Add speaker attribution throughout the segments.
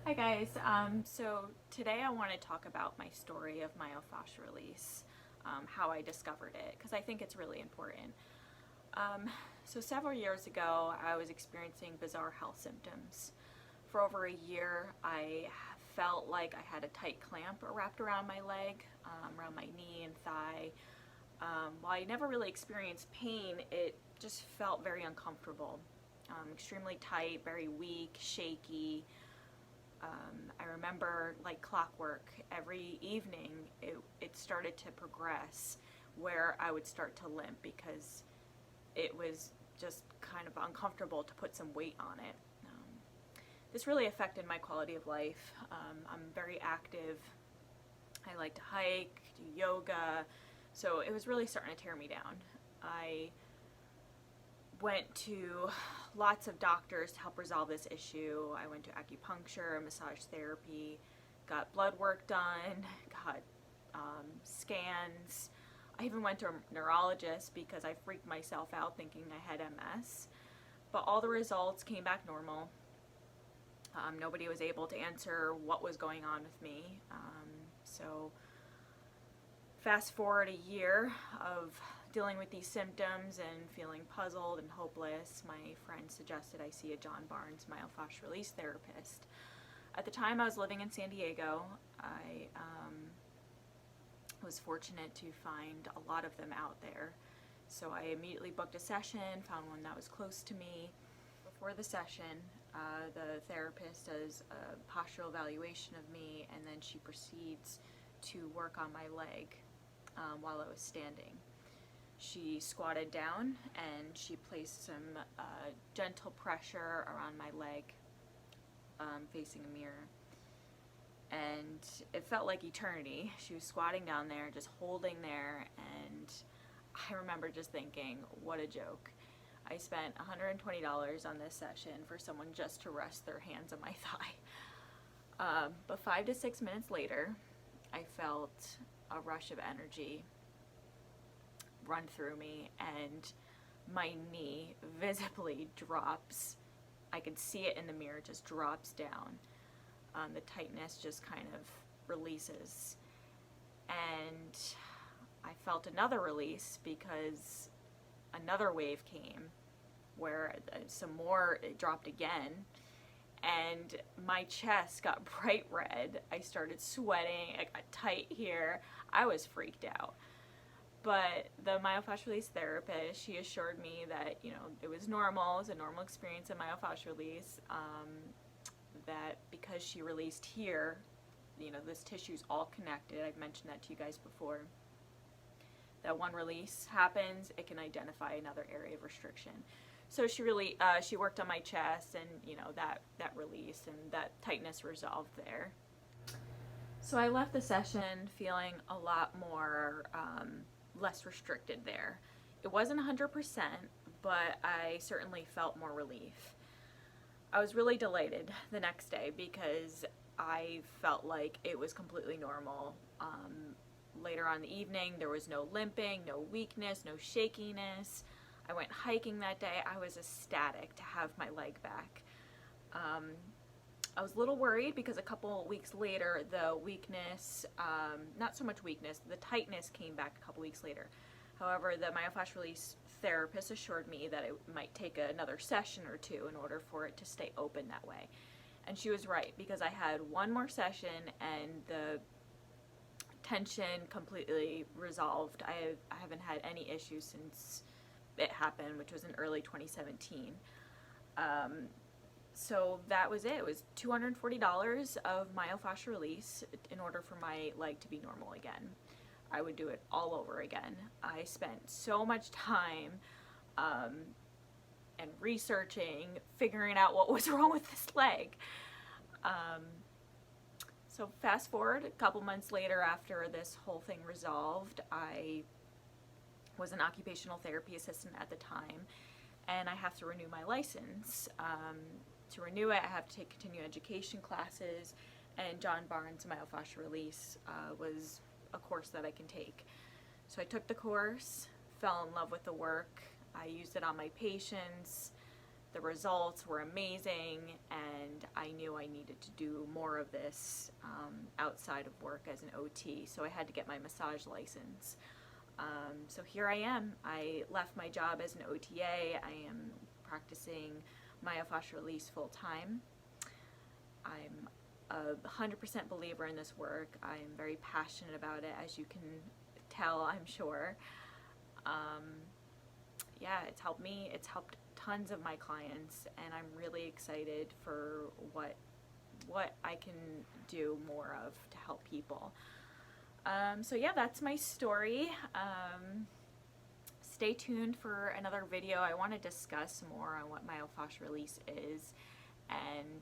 Speaker 1: Hi guys, so today I want to talk about my story of myofascial release, how I discovered it, because I think it's really important. So several years ago, I was experiencing bizarre health symptoms. For over a year, I felt like I had a tight clamp wrapped around my leg, around my knee and thigh. While I never really experienced pain, it just felt very uncomfortable, extremely tight, very weak, shaky. I remember like clockwork, every evening it started to progress where I would start to limp because it was just kind of uncomfortable to put some weight on it. This really affected my quality of life. I'm very active. I like to hike, do yoga, so it was really starting to tear me down. I went to lots of doctors to help resolve this issue. I went to acupuncture, massage therapy, got blood work done, got scans. I even went to a neurologist because I freaked myself out thinking I had MS. But all the results came back normal. Nobody was able to answer what was going on with me. So fast forward a year of dealing with these symptoms and feeling puzzled and hopeless, my friend suggested I see a John Barnes myofascial release therapist. At the time, I was living in San Diego. I was fortunate to find a lot of them out there. So I immediately booked a session, found one that was close to me. Before the session, the therapist does a postural evaluation of me, and then she proceeds to work on my leg while I was standing. She squatted down and she placed some gentle pressure around my leg, facing a mirror. And it felt like eternity. She was squatting down there, just holding there, and I remember just thinking, what a joke. I spent $120 on this session for someone just to rest their hands on my thigh. But 5 to 6 minutes later, I felt a rush of energy run through me, and my knee visibly drops. I could see it in the mirror, just drops down. The tightness just kind of releases, and I felt another release because another wave came where some more, it dropped again, and my chest got bright red. I started sweating, I got tight here. I was freaked out. But the myofascial release therapist, she assured me that, it was normal, it was a normal experience of myofascial release, that because she released here, this tissue's all connected. I've mentioned that to you guys before. That one release happens, it can identify another area of restriction. So she worked on my chest, and that release and that tightness resolved there. So I left the session feeling a lot more less restricted there. It wasn't 100%, but I certainly felt more relief. I was really delighted the next day because I felt like it was completely normal. Later on in the evening, there was no limping, no weakness, no shakiness. I went hiking that day. I was ecstatic to have my leg back. I was a little worried because a couple weeks later, the weakness, not so much weakness, the tightness came back a couple weeks later. However, the myofascial release therapist assured me that it might take another session or two in order for it to stay open that way. And she was right, because I had one more session and the tension completely resolved. I haven't had any issues since it happened, which was in early 2017. So that was it. It was $240 of myofascial release in order for my leg to be normal again. I would do it all over again. I spent so much time and researching, figuring out what was wrong with this leg. So fast forward a couple months later, after this whole thing resolved, I was an occupational therapy assistant at the time, and I have to renew my license. To renew it, I have to take continuing education classes, and John Barnes myofascial release was a course that I can take. So I took the course, fell in love with the work. I used it on my patients. The results were amazing, and I knew knew I needed to do more of this outside of work as an OT, so I had to get my massage license. So here I am. I left my job as an OTA. I am practicing myofascial release full time. I'm a 100% believer in this work. I'm very passionate about it, as you can tell, I'm sure. Yeah, it's helped me. It's helped tons of my clients, and I'm really excited for what I can do more of to help people. So yeah, that's my story. Stay tuned for another video. I want to discuss more on what myofascial release is and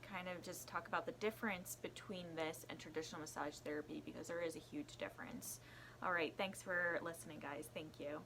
Speaker 1: kind of just talk about the difference between this and traditional massage therapy, because there is a huge difference. All right, thanks for listening, guys. Thank you.